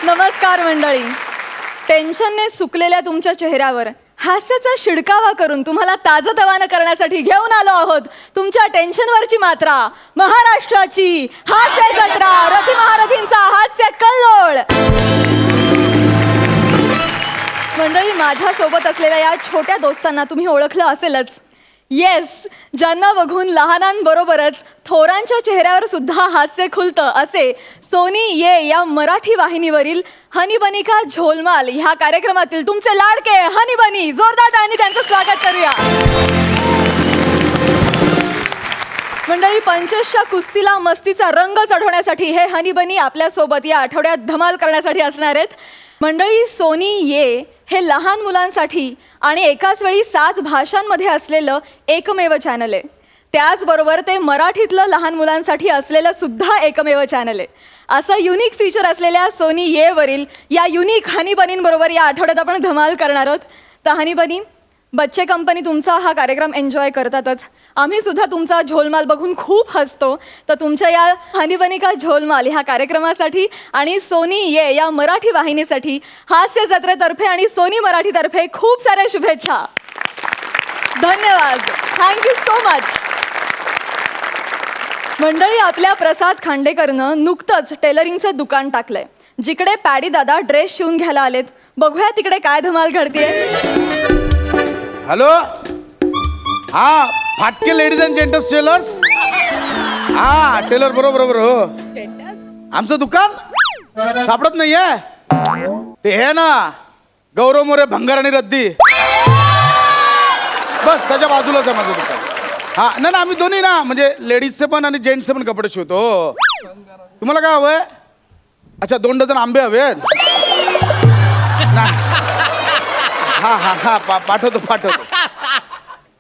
नमस्कार मंडळी. टेन्शनने सुकलेल्या तुमच्या चेहऱ्यावर हास्याचा शिडकावा करून तुम्हाला ताजतवानं करण्यासाठी घेऊन आलो आहोत तुमच्या टेन्शनवरची मात्रा, महाराष्ट्राची हास्य जत्रा, रथी महारथींचा हास्य कल्लोळ. मंडळी, माझ्या सोबत असलेल्या या छोट्या दोस्तांना तुम्ही ओळखलं असेलच. येस, ज्यांना बघून लहानांबरोबरच थोरांच्या चेहऱ्यावर सुद्धा हास्य खुलतं असे सोनी ये या मराठी वाहिनीवरील हनी बनी का झोलमाल ह्या कार्यक्रमातील तुमचे लाडके हनी बनी. जोरदार टाळ्यांनी त्यांचं स्वागत करूया. मंडळी, पंचेसच्या कुस्तीला मस्तीचा रंग चढवण्यासाठी हे हनी बनी आपल्यासोबत या आठवड्यात धमाल करण्यासाठी असणार आहेत. मंडळी, सोनी ये हे लहान मुलांसाठी आणि एकाच वेळी 7 भाषांमध्ये असलेलं एकमेव चॅनल आहे. त्याचबरोबर ते मराठीतलं लहान मुलांसाठी असलेलं सुद्धा एकमेव चॅनल आहे. असं युनिक फीचर असलेल्या सोनी ये वरील या युनिक हनी बनींबरोबर या आठवड्यात आपण धमाल करणार आहोत. तर हनी बनी, बच्चे कंपनी तुमचा हा कार्यक्रम एन्जॉय करतातच, आम्ही सुद्धा तुमचा झोलमाल बघून खूप हसतो. तर तुमच्या या हनी बनी का झोलमाल ह्या कार्यक्रमासाठी आणि सोनी ये या मराठी वाहिनीसाठी हास्य जत्रेतर्फे आणि सोनी मराठीतर्फे खूप साऱ्या शुभेच्छा. धन्यवाद. Thank you so much. मंडळी, आपल्या प्रसाद खांडेकरनं नुकतंच टेलरिंगचं दुकान टाकलंय, जिकडे पॅडी दादा ड्रेस शिवून घ्यायला आलेत. बघूया तिकडे काय धमाल घडतेय. हॅलो, हा फाटके लेडीज अँड जेंटल्स टेलर्स. हा टेलर, बरोबर बरोबर. हो, आमचं दुकान सापडत नाहीये. ते हे ना, गौरव मोरे भंगार आणि रद्दी, बस त्याच्या बाजूलाच आहे माझं दुकान. हा ना ना, आम्ही दोन्ही ना, म्हणजे लेडीजचे पण आणि जेंट्सचे पण कपडे शिवतो. तुम्हाला काय हवंय? अच्छा, 2 डझन आंबे हवेत. हा हा हा, पाठवतो.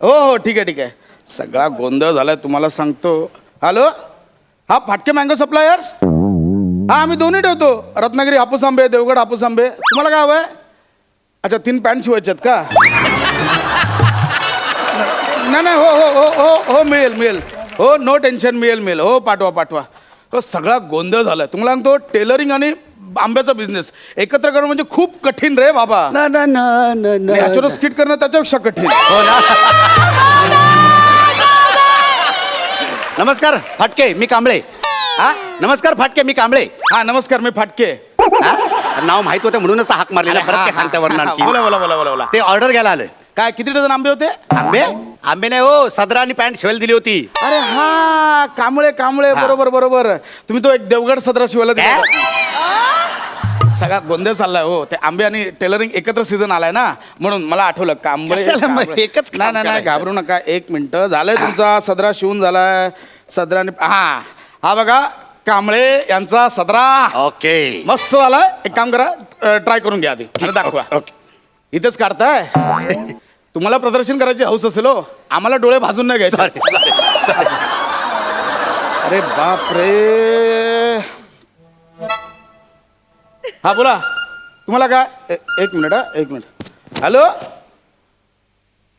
हो हो, ठीक आहे ठीक आहे. सगळा गोंधळ झालाय तुम्हाला सांगतो. हॅलो, हा फाटके मँगो सप्लायर्स. हा, आम्ही दोन्ही ठेवतो, रत्नागिरी हापूस आंबे, देवगड हापूस आंबे. तुम्हाला काय हवंय? अच्छा, 3 पॅन्ट शिवायच्यात का? नाही, हो हो हो हो हो, मिळेल. हो, नो टेन्शन, मिळेल. हो, पाठवा. तो सगळा गोंधळ झालाय तुम्हाला सांगतो. टेलरिंग आणि आंब्याचा बिझनेस एकत्र करणं म्हणजे खूप कठीण रे बाबा. याच्यावर स्किट करणं त्याच्यापेक्षा कठीण. हो ना. नमस्कार फाटके, मी कांबळे. हा, नमस्कार फाटके, मी कांबळे. हा, नमस्कार, मी फाटके. नाव माहित होतं म्हणूनच हाक मारलेला. परत काय सांगता वरणार? बोला. ते ऑर्डर घ्यायला आलं. काय, किती डझन आंबे होते? आंबे नाही हो, सदरा आणि पॅन्ट शिवायला दिली होती. अरे हा, कांबळे. बरोबर. तुम्ही तो एक देवगड सदरा शिवायला दिला. सगळा गोंधळ चाललाय. हो, ते आंबे आणि टेलरिंग एकत्र सीझन आलाय ना, म्हणून मला आठवलं कांबळे. एकच नाही, घाबरू नका. 1 मिनिट झालंय, तुमचा सदरा शिवून झालाय. सदरा आणि हा बघा, कांबळे यांचा सदरा. ओके, मस्त झालाय. एक काम करा, ट्राय करून घ्या आधी आणि दाखवा. ओके. इथेच काढताय. तुम्हाला प्रदर्शन करायची हौस असेल हो, आम्हाला डोळे भाजून नाही घ्यायचे. अरे बाप रे. हा, बोला. तुम्हाला काय? एक मिनिट. हॅलो,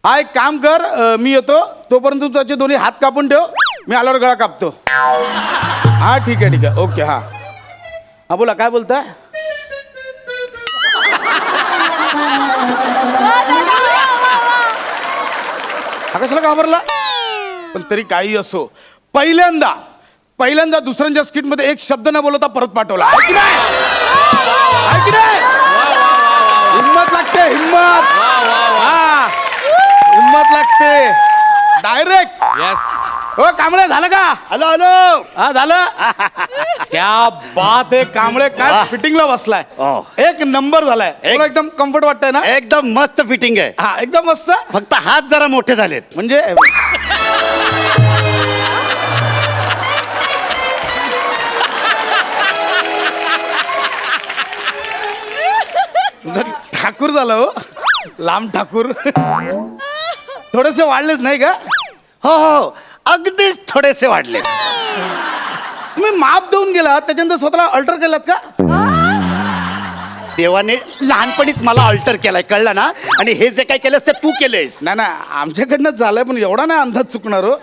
हा, एक काम कर, मी येतो. तोपर्यंत तू त्याचे दोन्ही हात कापून ठेव, मी आल्यावर गळा कापतो. हा, ठीक आहे. ओके. हा बोला, काय बोलताय? हा, कशाला घाबरला? पण तरी काही असो, पहिल्यांदा दुसऱ्यांच्या स्किट मध्ये एक शब्द न बोलता परत पाठवला. आहे की नाही? हिम्मत लागते. हिम्मत लागते. डायरेक्ट. यस. हो, कांबळे, झालं का? हॅलो. हा, झालं. क्या बात आहे कांबळे, काय फिटिंगला बसलाय. एक नंबर झालाय. एकदम कम्फर्ट वाटतंय ना? एकदम मस्त फिटिंग आहे. हा, एकदम मस्त. फक्त हात जरा मोठे झालेत. म्हणजे ठाकूर झालं हो, लांब ठाकूर. थोडेसे वाढलेच नाही का? हो, अगदीच थोडेसे वाढले. तुम्ही माप देऊन गेलात, त्याच्यानंतर स्वतःला अल्टर केलात का? देवाने लहानपणीच मला अल्टर केलाय, कळलं ना? आणि हे जे काय केलंस ते तू केलंयस. नाही, आमच्याकडनं झालंय, पण एवढा नाही अंदाज चुकणार हो.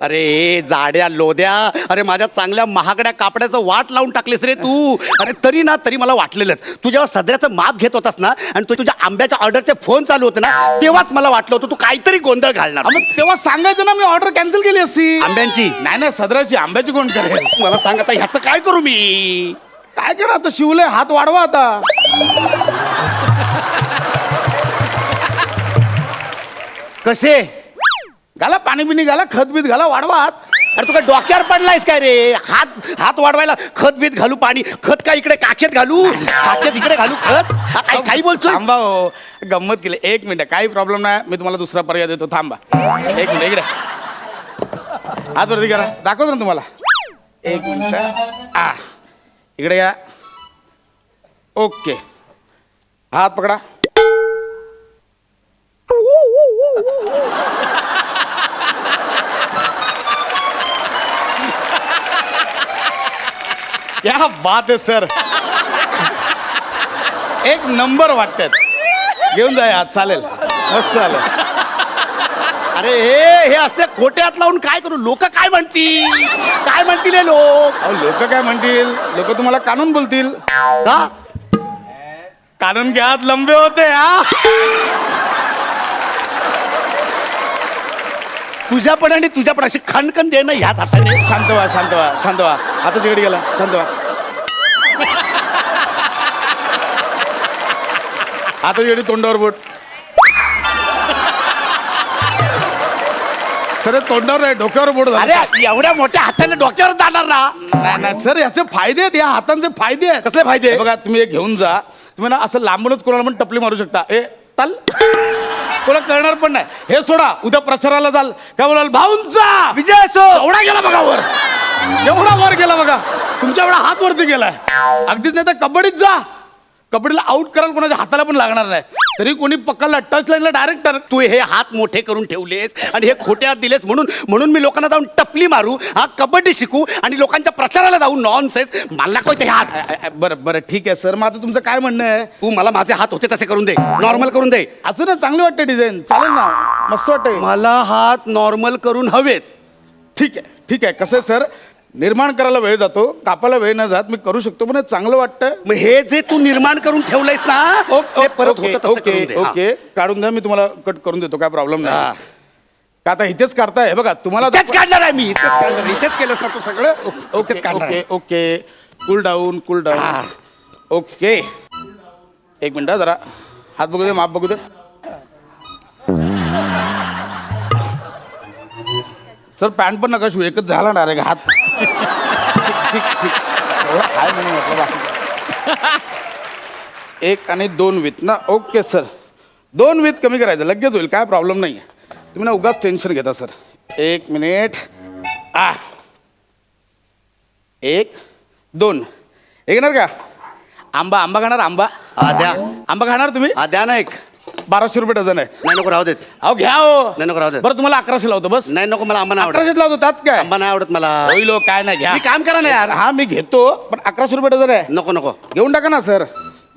अरे जाड्या लोद्या, अरे माझ्या चांगल्या महागड्या कापड्याचं वाट लावून टाकलीस रे तू. अरे तरी मला वाटलेलंच, तू जेव्हा सदऱ्याचं माप घेत होतास ना आणि तू तुझ्या आंब्याच्या ऑर्डरचे फोन चालू होते ना, तेव्हाच मला वाटलं होतं तू काहीतरी गोंधळ घालणार. मग तेव्हा सांगायचं ना, मी ऑर्डर कॅन्सल केली असती. आंब्यांची नाही सदराची, आंब्याची कोण करेल? मला सांग आता ह्याचं काय करू मी? काय करा आता, शिवले हात वाढवा आता. कसे? घाला पाणी बिणी घाला, खत बीत घाला, वाढवा हात. अरे तू काय डोक्यावर पडलायस काय रे? हात वाढवायला खत बीत घालू, पाणी खत काय इकडे काखेत घालू, काखेत इकडे घालू खत? काही बोलतो? थांबा हो, गंमत केली. एक मिनिट, काही प्रॉब्लेम नाही, मी तुम्हाला दुसरा पर्याय देतो. थांबा एक मिनिट, इकडे हात वरती करा, दाखवतो ना तुम्हाला. एक मिनिट, इकडे या. ओके, हात पकडा. क्या बात आहे सर, एक नंबर वाटतात. घेऊन जाय हात, चालेल, मस्त चालेल. अरे हे असे खोटे हात लावून काय करू? लोक काय म्हणतील? काय म्हणतील हे लोक? लोक काय म्हणतील? लोक तुम्हाला कानून बोलतील. का? कानून के हात लंबे होते. तुझ्या पण आणि तुझ्या पण अशी खणखण दे ना ह्यात हाताने. शांत व्हा, शांत व्हा, शांत व्हा. आता जिकडे गेला, शांत व्हा. आता जिकडे तोंडावर बोट. सर तोंडावर नाही, डोक्यावर बोट झालं. अरे एवढ्या मोठ्या हाताने डोक्यावर जाणार ना? नाही सर, याचे फायदे आहेत, या हातांचे फायदे आहेत. कसले फायदे? हे बघा, तुम्ही एक घेऊन जा, तुम्ही ना असं लांबूनच कोणाला पण टपली मारू शकता. तल कोणा कळणार पण नाही. हे सोडा, उद्या प्रचाराला जाल, काय बोलाल? भाऊंचा विजय असो. एवढा गेला बघा वर, एवढा वर गेला बघा, तुमच्या एवढा हात वरती गेलाय. अगदीच नाही तर कबड्डीत जा, कबड्डीला आउट करायला कोणाच्या हाताला पण लागणार नाही. तरी कोणी पकडला टच लाईनला डायरेक्ट. तू हे हात मोठे करून ठेवलेस आणि हे खोटे हात दिलेस म्हणून मी लोकांना जाऊन टपली मारू, कबड्डी शिकू आणि लोकांच्या प्रचाराला जाऊ? नॉनसेन्स. मला कोणते हात? बरं ठीक आहे सर, मग आता तुमचं काय म्हणणं आहे? तू मला माझे हात होते तसे करून दे, नॉर्मल करून दे. असं ना, चांगली वाटते डिझाईन, चालेल ना, मस्त वाटते. मला हात नॉर्मल करून हवेत. ठीक आहे. कसं आहे सर, निर्माण करायला वेळ जातो, कापायला वेळ न जात मी करू शकतो, पण हे चांगलं वाटतं. मग हे जे तू निर्माण करून ठेवलंयस ना, ते परत होतं तसं करून दे. ओके, काढून द्या, मी तुम्हाला कट करून देतो, काय प्रॉब्लेम नाही. का आता इथेच काढताय? हे बघा, तुम्हाला तेच काढणार आहे मी, इथेच केलंस ना तू सगळं. Okay, cool down. ओके, एक मिनिट जरा हात बघू दे, माप बघू दे. सर पॅन्ट पण नका शिवू, एकच झाला डायरेक्ट हात. ठीक काय म्हणून म्हटलं बाकी. 1 आणि 2 विथ ना. ओके सर, 2 विथ कमी करायचं, लगेच होईल, काय प्रॉब्लेम नाही आहे. तुम्ही ना उगाच टेन्शन घेता सर. 1 मिनिट. 1 2 घेणार का? आंबा खाणार? द्या. आंबा खाणार तुम्ही? द्या ना. 1200 रुपये डझन आहे. नाही नको, राहू देत. अहो घ्या हो. नाही नको, राहू देत. बरं तुम्हाला 1100 लावतो बस. नाही नको, मला आंबा नाही आवडत. 1100 लावतो, त्यात काय? आंबा नाही आवडत मला. होईल हो, काय नाही, घ्या. मी काम करा ना यार. हा मी घेतो, पण 1100 रुपये डझन आहे. नको घेऊन टाका ना सर.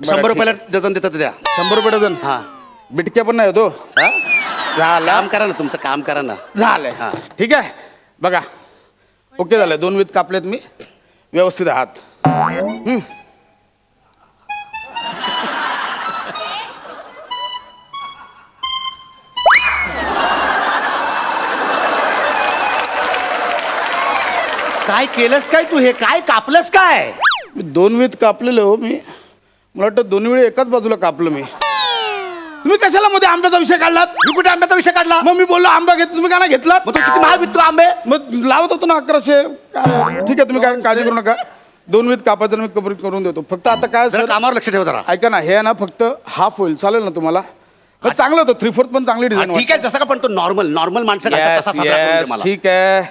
100 रुपयाला डझन देतात द्या. 100 रुपये डझन. हा, बिटक्या पण नाही होतो. झालं, काम करा ना, तुमचं काम करा ना. झालंय. ठीक आहे, बघा ओके झालंय. 2 विथ कापलेत मी, व्यवस्थित आहे हात. काय केलंस काय तू? हे काय कापलंस काय? 2 विथ कापलेलं हो मी. मला वाटतं 2 वेळी एकाच बाजूला कापलं मी. तुम्ही कशाला मध्ये आंब्याचा विषय काढलात? मी कुठे आंब्याचा विषय काढला? मग मी बोललो आंबा घेतो, तुम्ही का नाही घेतलात? मग तू किती महाग विकतो आंबे? मग लावत होतो ना 1100. ठीक आहे, तुम्ही काय काळजी करू नका. 2 विथ कापायचं मी कवर करून देतो. फक्त आता काय जरा सर, कामावर लक्ष ठेव जरा. ऐका ना, हे ना फक्त हाफ होईल, चालेल ना तुम्हाला? चांगलं होतं, 3/4 पण चांगली डिझाईन. ठीक आहे, जसं का पण तो नॉर्मल माणसं घालतात तसा साजरा करून दे मला. ठीक आहे,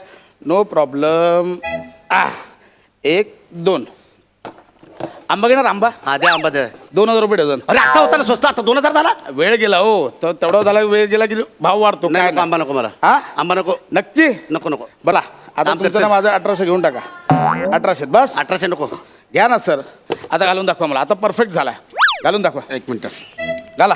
नो प्रॉब्लेम. 1 2 आंबा घेणार? आंबा द्या, आंबा द्या. 2000 रुपये डझन. अरे आता होता ना स्वस्त, आता 2000 झाला. वेळ गेला हो, तर तेवढा झाला, वेळ गेला की भाव वाढतो. नाही काय नको, आंबा नको मला. आंबा नको. नक्की नको. बला आता काम तुमचं करतो. ना माझं 1800 घेऊन टाका. 1800 बस. 1800 नको. घ्या ना सर. आता घालून दाखवा मला. आता परफेक्ट झालाय, घालून दाखवा. 1 मिनिट. घाला.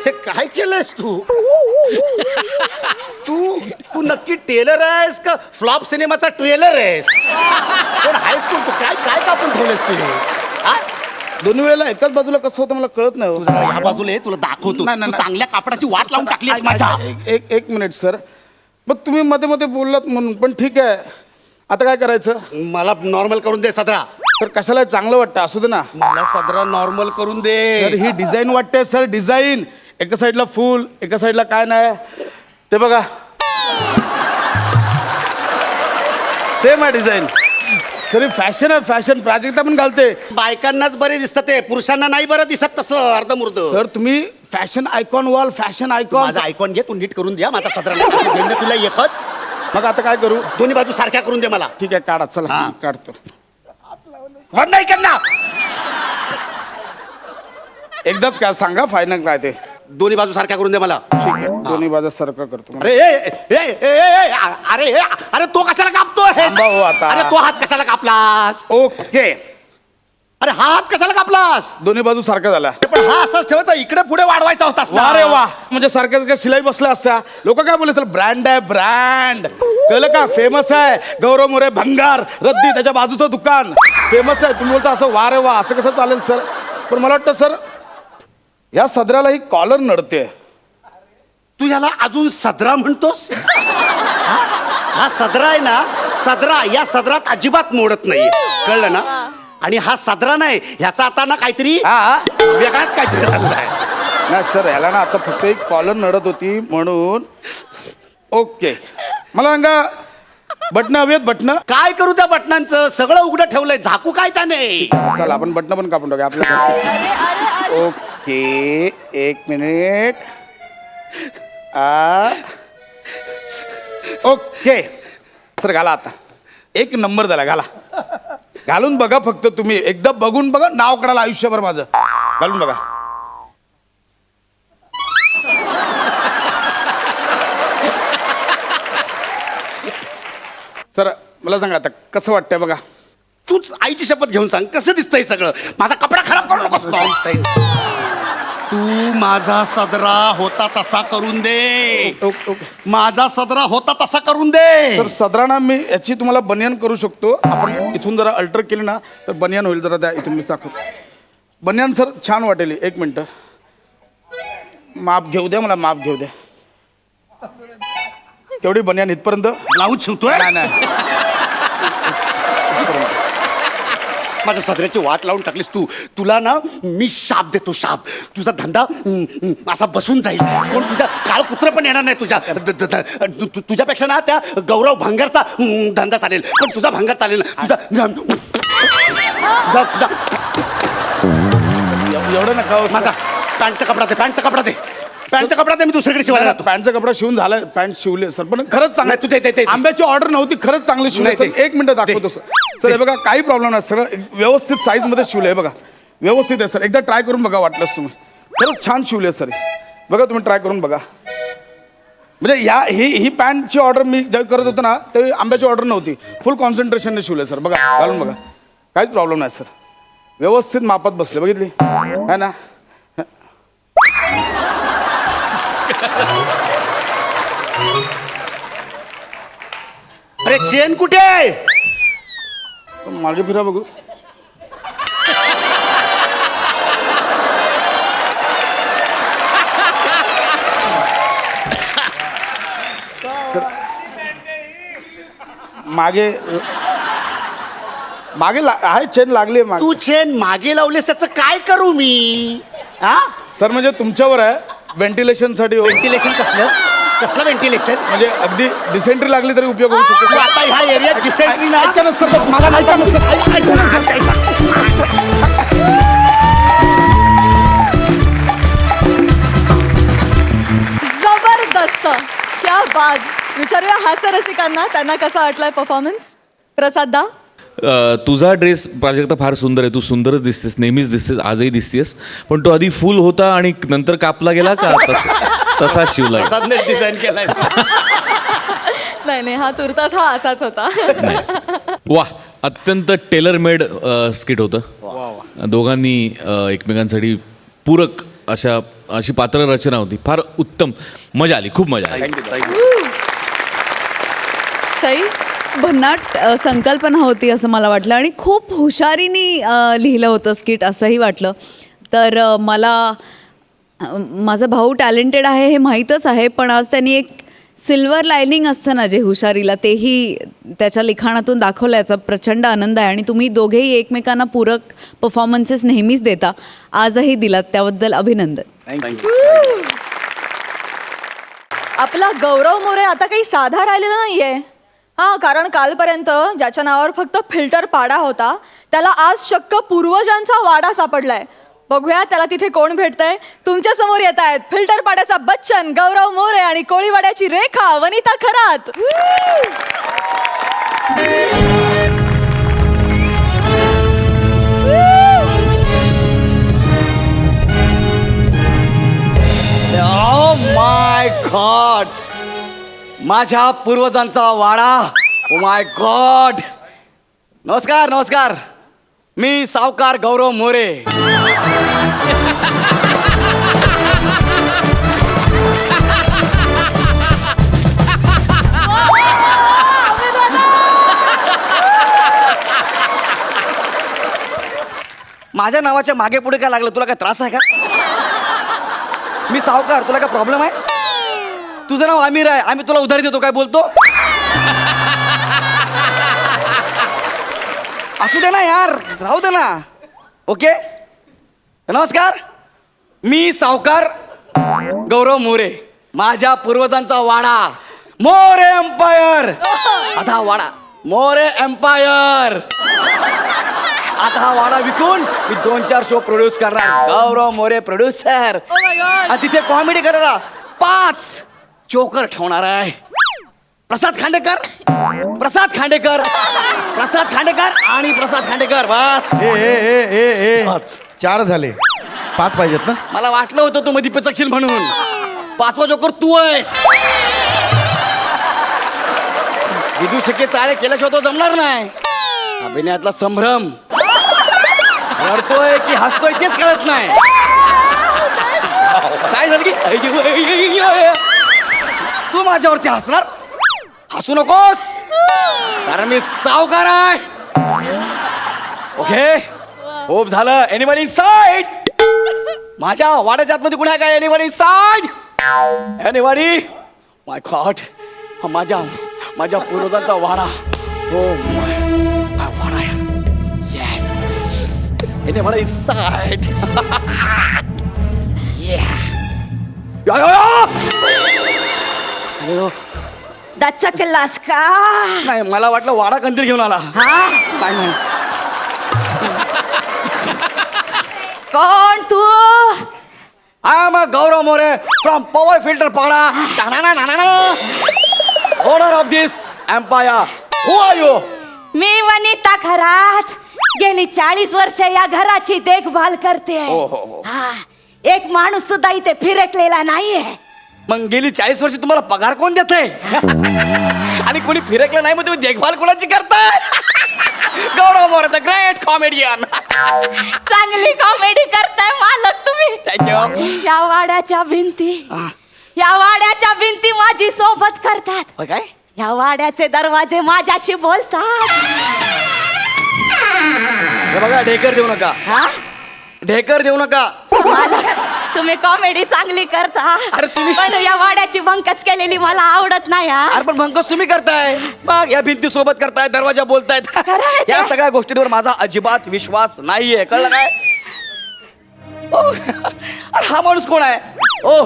हे काय केलंयस तू तू तू नक्की टेलर आहेस का फ्लॉप सिनेमाचा ट्रेलर आहेस पण हायस्कूल तू काय काय कापून ठेवलंयस तू हा? दोन्ही वेळेला एकाच बाजूला कसं होतं मला कळत नाही हो. जरा या बाजूला ये, तुला दाखवतो नाही, नाही, तू नाही. चांगल्या कापडाची वाट लावून टाकली माझ्या एक मिनिट सर मग तुम्ही मध्ये मध्ये बोललात म्हणून पण ठीक आहे आता काय करायचं मला नॉर्मल करून दे सदरा सर कशाला चांगलं वाटतं असू दे ना मला सदरा नॉर्मल करून सर दे ही डिझाईन वाटते सर डिझाईन एका साईडला फुल एका साईडला काय नाही ते बघा सेम आहे डिझाईन सर ही फॅशन आहे फॅशन प्राजक्ता पण घालते बायकांनाच बरे दिसत ते पुरुषांना नाही बरं दिसत तसं अर्धमुर्ध सर तुम्ही फॅशन आयकॉन व्हाल फॅशन आयकॉन माझा ऐकून घे तू नीट करून द्या माझा सदरा नाही तुला एकच मग आता काय करू दोन्ही बाजू सारख्या करून दे मला ठीक आहे काढा चला हा. काढतो बंद नाही करणार एकदाच काय सांगा फायनल काय ते दोन्ही बाजू सारख्या करून दे मला ठीक आहे दोन्ही बाजू सारखं करतो अरे अरे अरे तो कशाला कापतोय थांबा हो आता. अरे तो हात कशाला कापलास ओके अरे हा हात कशाला कापलास दोन्ही बाजू सारखा झाला पण हा असंच ठेवायचा इकडे पुढे वाढवायचा होतास ना. वा रे वा म्हणजे सारख्या शिलाई बसल्या असत्या लोक काय बोलले ब्रँड आहे ब्रँड कळलं का फेमस आहे गौरव मोरे भंगार रद्दी त्याच्या बाजूचं दुकान फेमस आहे तुम्ही बोलता असं वा रे वा असं कसं चालेल सर पण मला वाटतं सर या सदराला ही कॉलर नडते तू याला अजून सदरा म्हणतोस हा सदरा आहे ना सदरा या सदरात अजिबात मोडत नाही कळलं ना आणि हा सदरा नाही ह्याचा आता ना काहीतरी वेगळाच काहीतरी झालाय. नाही सर ह्याला ना आता फक्त एक कॉलर नडत होती म्हणून ओके मला सांगा बटणं हवी आहेत बटणं काय करू त्या बटनांचं सगळं उघडं ठेवलंय झाकू काय त्याने चला आपण बटणं पण कापून टाकूया आपल्या अरे अरे अरे ओके एक मिनिट ओके सर घाला आता एक नंबर झाला घाला घालून बघा फक्त तुम्ही एकदा बघून बघा नाव करायला आयुष्यभर माझं घालून बघा सर मला सांगा आता कसं वाटतंय बघा तूच आईची शपथ घेऊन सांग कसं दिसतंय सगळं माझा कपडा खराब करू नकोस तू माझा सदरा होता तसा करून दे ओके ओके माझा सदरा होता तसा करून दे तर सदराना मी याची तुम्हाला बनियान करू शकतो आपण इथून जरा अल्टर केली ना तर बनियान होईल जरा त्या इथून मी दाखवतो बनियान सर छान वाटेल एक मिनटं माप घेऊ द्या मला माप घेऊ द्या तेवढी बनियान इथपर्यंत ब्लाऊज शिवतोय नाही नाही माझ्या सदऱ्याची वाट लावून टाकलीस तू तुला ना मी शाप देतो शाप तुझा धंदा असा बसून जाईल कोण तुझा काळ कुत्र पण येणार नाही तुझ्यापेक्षा ना त्या गौरव भंगारचा धंदा चालेल पण तुझा भंगार चालेल ना तुझा एवढं नका हो, माझा पॅन्टचा कपडा दे पॅन्टचा कपडा दे मी दुसरीकडे शिवायला जातो पॅन्टचा कपडा शिवून झालाय पॅन्ट शिवले सर पण खरंच चांगलं नाही, तू ते आंब्याची ऑर्डर नव्हती खरंच चांगली शिवले नाही, ते- एक मिनिट दाखवतो सर सर हे बघा काही प्रॉब्लेम नाही सगळं व्यवस्थित साईज मध्ये शिवलंय बघा व्यवस्थित आहे सर एकदा ट्राय करून बघा वाटलंच तुम्ही खरंच छान शिवले सर बघा तुम्ही ट्राय करून बघा म्हणजे ही पॅन्टची ऑर्डर मी जेव्हा करत होतो ना तेव्हा आंब्याची ऑर्डर नव्हती फुल कॉन्सन्ट्रेशनने शिवले सर बघा घालून बघा काहीच प्रॉब्लेम नाही सर व्यवस्थित मापात बसले बघितली है ना अरे चेन कुठे आहे मागे फिरा बघू सर मागे मागे आहे चेन लागली आहे मागे तू चेन मागे लावलेस त्याचं काय करू मी हा सर म्हणजे तुमच्यावर आहे व्हेंटिलेशनसाठी व्हेंटिलेशन कसलं व्हेंटिलेशन म्हणजे अगदी डिसेंट्री लागली तरी उपयोग होऊ तू शकतो आता ह्या एरियात डिसेंट्री ना ऐका ना सर मला नाही का नसतं जबरदस्त क्या बात विचारूया हास्य रसिकांना त्यांना कसा वाटलाय परफॉर्मन्स प्रसाद दा तुझा ड्रेस प्राजक्ता फार सुंदर आहे तू सुंदरच दिसतेस नेहमीच दिसतेस आजही दिसतेस पण तो आधी फुल होता आणि नंतर कापला गेला का तसा शिवला गेला? डिझाईन केलाय नाही नाही हा तुर्तास हा असाच होता वा अत्यंत टेलर मेड स्किट होतं दोघांनी एकमेकांसाठी पूरक अशी पात्र रचना होती. फार उत्तम, मजा आली, खूप मजा आली. सई, भन्नाट संकल्पना होती असं मला वाटलं आणि खूप हुशारीने लिहिलं होतं स्किट असंही वाटलं. तर मला माझा भाऊ टॅलेंटेड आहे हे माहीतच आहे, पण आज त्यांनी एक सिल्वर लायनिंग असतं ना जे हुशारीला, तेही त्याच्या लिखाणातून दाखवलं. याचा प्रचंड आनंद आहे आणि तुम्ही दोघेही एकमेकांना पूरक परफॉर्मन्सेस नेहमीच देता, आजही दिलात, त्याबद्दल अभिनंदन. आपला गौरव मोरे आता काही साधा राहिलेला नाहीये. हा, कारण कालपर्यंत ज्याच्या नावावर फक्त फिल्टर पाडा होता त्याला आज चक्क पूर्वजांचा वाडा सापडलाय. बघूया त्याला तिथे कोण भेटतंय. तुमच्या समोर येत आहेत फिल्टर पाड्याचा बच्चन गौरव मोरे आणि कोळीवाड्याची रेखा वनिता खरात. माय गॉड, माझ्या पूर्वजांचा वाडा. Oh my God. नमस्कार नमस्कार, मी सावकार गौरव मोरे. माझ्या नावाच्या मागे पुढे काय लागलं? तुला काय त्रास आहे का? मी सावकार, तुला काय प्रॉब्लेम आहे? तुझं नाव आमिर आहे, आम्ही तुला उधारी देतो. काय बोलतो? असू दे ना यार, राहू दे ना. ओके, नमस्कार, मी सावकार गौरव मोरे. माझ्या पूर्वजांचा वाडा मोरे एम्पायर. आता वाडा मोरे एम्पायर. आता हा वाडा विकून मी 2-4 शो प्रोड्यूस करणार. Gaurav More producer. Oh my God. आणि तिथे कॉमेडी करणारा 5 जोकर ठेवणार आहे. प्रसाद खांडेकर, प्रसाद खांडेकर, प्रसाद खांडेकर आणि प्रसाद खांडेकर. बस. ए 4 झाले, 5 पाहिजेत ना. मला वाटलं होतं तू मध्ये पिचकशील म्हणून. 5वा जोकर तू आहेस. विदू शक्य चाळे केल्याशिवाय तो जमणार नाही. अभिनयातला संभ्रम, रडतोय की हसतोय तेच कळत नाही. काय झालं की तू माझ्यावरती हसणार? हसू नकोस, कारण मी सावकार आहे. ओके, खूप झालं. Anybody inside? माझ्या वाड्याच्या आतमध्ये कुणा काय? Anybody inside? एनिबडी? माय गॉड, माझ्या पूर्वजांचा वाडा. हो, काय वाडा आहे. Yes, anybody inside? दचकलास का? नाही, मला वाटलं वाडा कंदील घेऊन आला. नाही नाही. कोण तू? I am Gaurav More from power filter Pada. Owner of this empire. Who are you? मी वनिता खरात. गेली 40 वर्ष या घराची देखभाल करते. हा, एक माणूस सुद्धा इथे फिरकलेला नाहीये. मग गेली 40 वर्ष तुम्हाला पगार कोण देते? आणि कोणी फिरकलं नाही, मग तुम्ही देखभाल कोणाची करताय? गौरव मोरे द ग्रेट कॉमेडियन. चांगली कॉमेडी करताय मालक तुम्ही. थँक्यू. या वाड्याच्या भिंती माझी सोबत करतात. काय? या वाड्याचे दरवाजे माझ्याशी बोलतात. हे बघा, ढेकर देऊ नका. हा? ढेकर देऊ नका. मालक, तुम्ही कॉमेडी चांगली करता. अरे तुम्ही- पण या वाड्याची भंकस केलेली मला आवडत नाही. हा? अरे पण भंकस तुम्ही करताय, मग या भिंती सोबत करताय, दरवाजा बोलतायत. खरं आहे ते. या सगळ्या गोष्टींवर माझा अजिबात विश्वास नाहीये. कळलं काय? ओ, अरे हा माणूस कोण आहे? ओ,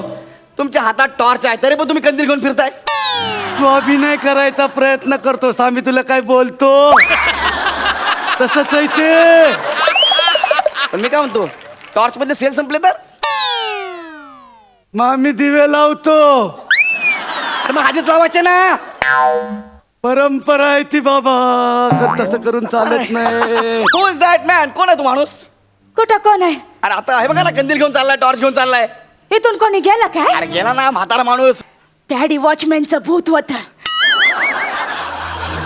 तुमच्या हातात टॉर्च आहे तरी पण तुम्ही कंदील घेऊन फिरताय. तू अभिनय करायचा प्रयत्न करतोस, आम्ही तुला काय बोलतो तसंच आहे ते. पण मी काय म्हणतो, टॉर्च मधले सेल संपले तर? मग आम्ही दिवे लावतो. अरे मग आधीच लावायचे ना. परंपरा आहे ती बाबा, तर तसं करून चालत नाही. हु इज दॅट मॅन? कोण आहे तू माणूस? कुठं कोण आहे? अरे आता हे बघा ना, कंदील घेऊन चाललाय, टॉर्च घेऊन चाललाय. इथून कोणी गेलं काय? अरे गेला ना, म्हातारा माणूस. पॅडी वॉचमॅनचं भूत होत.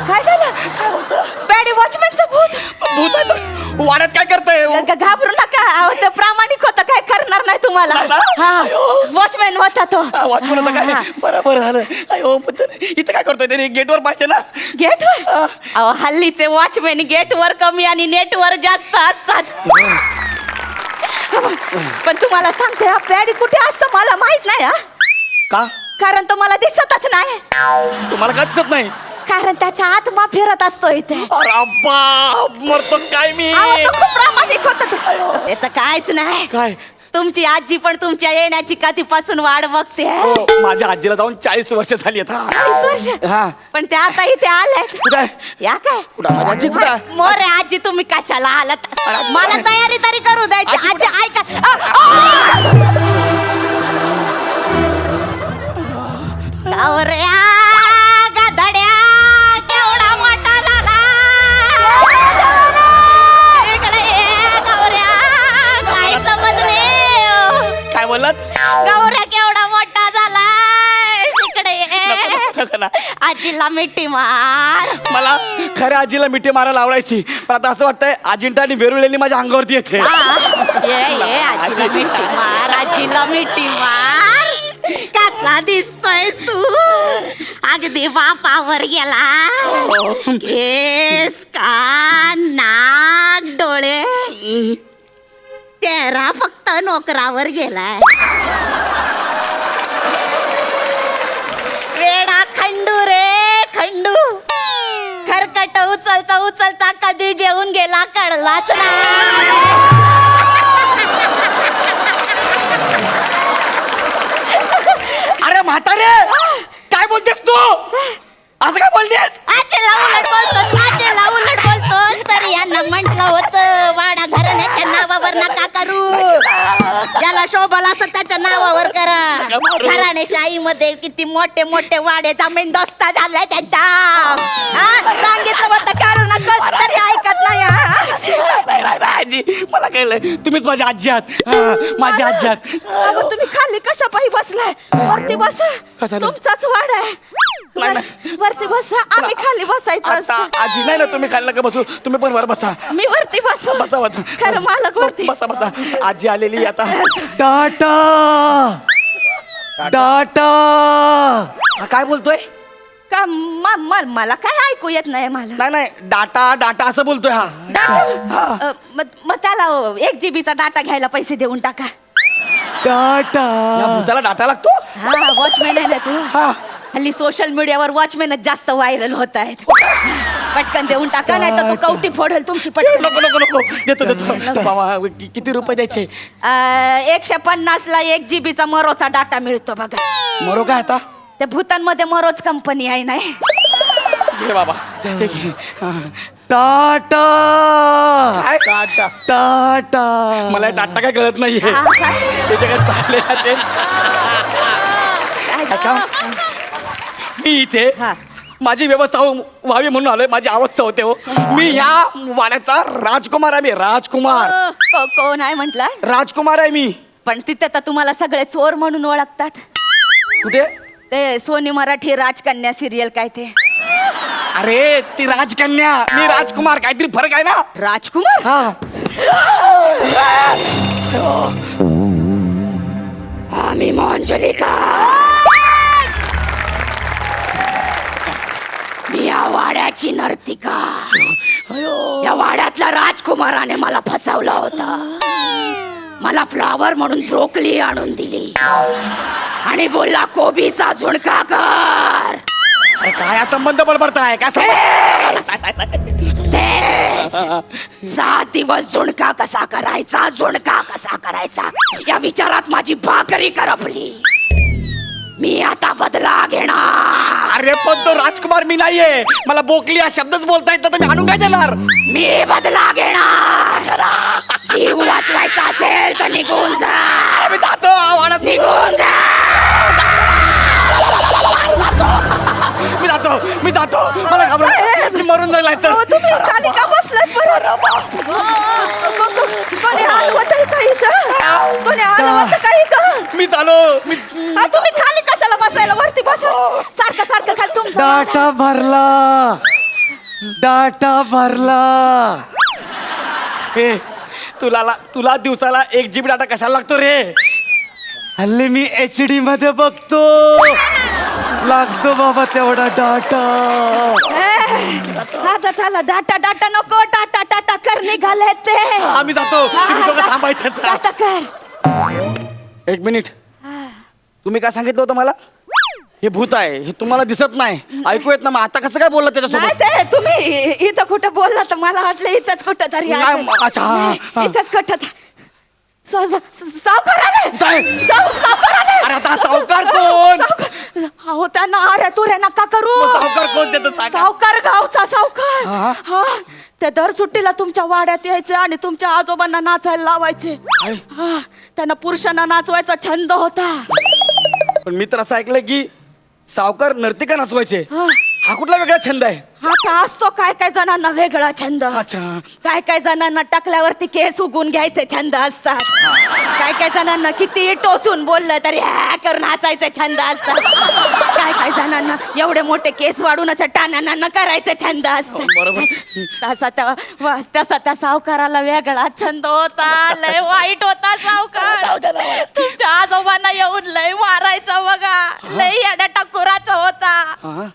काय झालं? काय होतं? पॅडी वॉचमॅनचं भूत. भूत आहे तर वाड्यात काय करतंय घाबरू नका अहो, तो प्रामाणिक होता, काय करणार नाही तुम्हाला. हा वॉचमॅन होता तो. वॉचमन होता हा, काय? बरोबर झालं. अयो पण इथं काय करतोय त्याने गेटवर पाहिजे ना. गेटवर अहो हल्लीचे वॉचमॅन गेटवर कमी आणि नेटवर जास्त असतात. पण तुम्हाला सांगते हा पॅडी कुठे असतं मला माहित नाही. हा का कारण तो मला दिसतच नाही. तुम्हाला का दिसत नाही? कारण त्याचा आत्मा फिरत असतो इथे. अरे बाप, मरतो काय मी. अहो, तो खूप प्रामाणिक होता तो. हे तर काहीच नाही. काय? तुमची आजी पण तुमच्या येण्याची कधीपासून वाट बघते. माझ्या आजीला जाऊन 40 वर्ष झाली आहेत. 40 वर्ष हा. पण ते आता इथे आलेत. कुठे? या काय कुठं? माझी आजी कुठं? मोरे आजी तुम्ही कशाला आलात? मला तयारी तरी करू द्यायची. आजी ऐका गौऱ्या गधड्या केवढा मोठा झाला. इकडे ये, गौऱ्या काय समजले? काय बोललात? गौऱ्या केवढा मोठा झाला. इकडे नको ना. ये, आजीला मिठी मार. मला खऱ्या आजीला मिठी मारायला आवडायची, पण आता असं वाटतंय आजींटा आणि वेरुळेली माझ्या अंगावरती येते. ये आजीला मिठी मार. आजीला मिठी मार. कसा दिसतोय तू? अगदी बापावर गेला. केस कान नाक डोळे चेहरा फक्त नोकरावर गेलाय. वेडा खंडू रे खंडू. खरकट उचलता उचलता कधी जेवून गेला कळलाच ना. अरे म्हातारे, काय बोलतेस तू? असं काय बोलतेस? आजीला उलट बोलतोस तर यांना म्हटलं होतं वाडा घराण्याच्या नावावर नका करू. ज्याला शोभल असं त्याच्या नावावर करा. घराणेशाहीमध्ये किती मोठे मोठे वाडे जमीन दोस्ता झालाय त्यांचा. सांगितलं होतं करू नका तरी ऐकत नाही. नाही, आजी मला कळलं तुम्हीच माझी आजी आहात. माझी आजी आहात. तुम्ही खाली कशा पायी बसलाय? वरती बसा. कशाला? तुमचाच वाडा आहे. वरती बसा. आम्ही खाली बसायचं आता असतं. आजी नाही ना, तुम्ही खाल्लं का बसू. तुम्ही पण वर बसा. मी वरती बसू. बसा वरती. खरं मालक वरती. बसा बसा. आजी आलेली आता. टाटा टाटा. हा काय बोलतोय? का मला काय ऐकू येत नाही. मला नाही नाही, डाटा डाटा असं बोलतोय हा. डाटा मग त्याला 1 GB चा डाटा घ्यायला पैसे देऊन टाका. डाटा. या भूताला डाटा लागतो? हा वॉचमॅन आहे ना तू. हा. हल्ली सोशल मीडियावर वॉचमॅनच जास्त व्हायरल होत आहेत. पटकन देऊन टाका नाही तर तो कवटी फोडेल तुमची. पटकन नको नको नको. देतो देतो. बाबा किती रुपये द्यायचे? 150 ला 1 GB चा मरोचा डाटा मिळतो बघा. मरो काय आता? त्या भूतांमध्ये मरोच कंपनी आहे नाही. घे बाबा. टाटा. काय टाटा? टाटा. मला टाटा काय कळत नाहीये. हा, काय? त्याच्याकडे चाललेला ते. का? मी इथे हा. माझी व्यवस्था व्हावी म्हणून आलोय. माझी अवस्था होते हो. मी ह्या वाड्याचा राजकुमार आहे. मी राजकुमार. कोण आहे म्हटलं? राजकुमार आहे मी. पण तिथे तर तुम्हाला सगळे चोर म्हणून ओळखतात. कुठे? ते सोनी मराठी राजकन्या सिरियल काय ते. अरे ती राजकन्या, मी राजकुमार. काहीतरी फरक आहे ना. राजकुमार. हा. आम्ही मंजलिका. मी या वाड्याची नर्तिका. या वाड्यातल्या राजकुमाराने मला फसवला होता. मला फ्लावर म्हणून ब्रोकली आणून दिली आणि बोलला कोबीचा झुणका कर. अरे काय हा संबंध बडबडताय? काय तेच 7 दिवस झुणका कसा करायचा, झुणका कसा करायचा या विचारात माझी भाकरी करपली. मी आता बदला घेणार. अरे पण तो राजकुमार मी नाहीये. मला बोकली हा शब्दच बोलता येत तर मी आणून काय देणार? मी बदला घेणार. जीव वाचवायचा असेल तर निघून जा. मी जातो. निघून जा. मी जातो. मला घाबरत. मी मरून जाईल तर. तुम्ही खाली का बसलात बरं? कोणी हलवत आहे का इथं? कोणी हलवत काही का? मी चालो. तुम्ही खाली कशाला बसायला? वरती बसा. सारखं सारखं खाली तुमचं. डाटा भरला. डाटा भरला. हे तुला दिवसाला 1 GB डाटा कशाला लागतो रे? हल्ली मी HD मध्ये बघतो. लागतो बाबा तेवढा डाटा. आता त्याला डाटा डाटा नको, टाटा टाटा कर निघाले ते. आम्ही जातो. तुम्ही दोघं थांबायचं. टाटा कर. 1 मिनिट. तुम्ही काय सांगितलं होतं मला? हे भूत आहे, हे तुम्हाला दिसत नाही, ऐकू येत ना. मग आता कसं काय बोलला नाही त्याच्यासोबत? ते तुम्ही इथं कुठं बोलला तर मला वाटलं इथंच कुठं तरी नाही, असेल. अच्छा, हा, नाही, हा. इथंच कुठं सावकार आले. काय? सावकार आले. अरे आता सावकार कोण? अहो त्यांना अरे तुरे नका करू. मग सावकार कोण त्याचं सांगा? सावकार गावचा हा. सावकार. हा ते दर सुट्टीला तुमच्या वाड्यात यायचे आणि तुमच्या आजोबांना नाचायला लावायचे. हा त्यांना पुरुषांना नाचवायचा छंद होता. पण मी तर असं ऐकलंय की सावकार नर्तिका नाचवायचे. हा. हा कुठला वेगळा छंद आहे? आता असतो काय काय जणांना वेगळा छंद. अच्छा. काय काय जणांना टाकल्यावरती केस उगून घ्यायचे छंद असतात. काय काय जणांना किती टोचून बोललं तरी ह्या करून हसायचे छंद असतात. काय काय जणांना एवढे मोठे केस वाढून असं टाणाना करायचे छंद असतात. तसा त्या सावकाराला वेगळा छंद होता. लय वाईट होता सावकार. तुमच्या आजोबांना येऊन लय मारायचा बघा. लय येड्या टाकुराचा होता.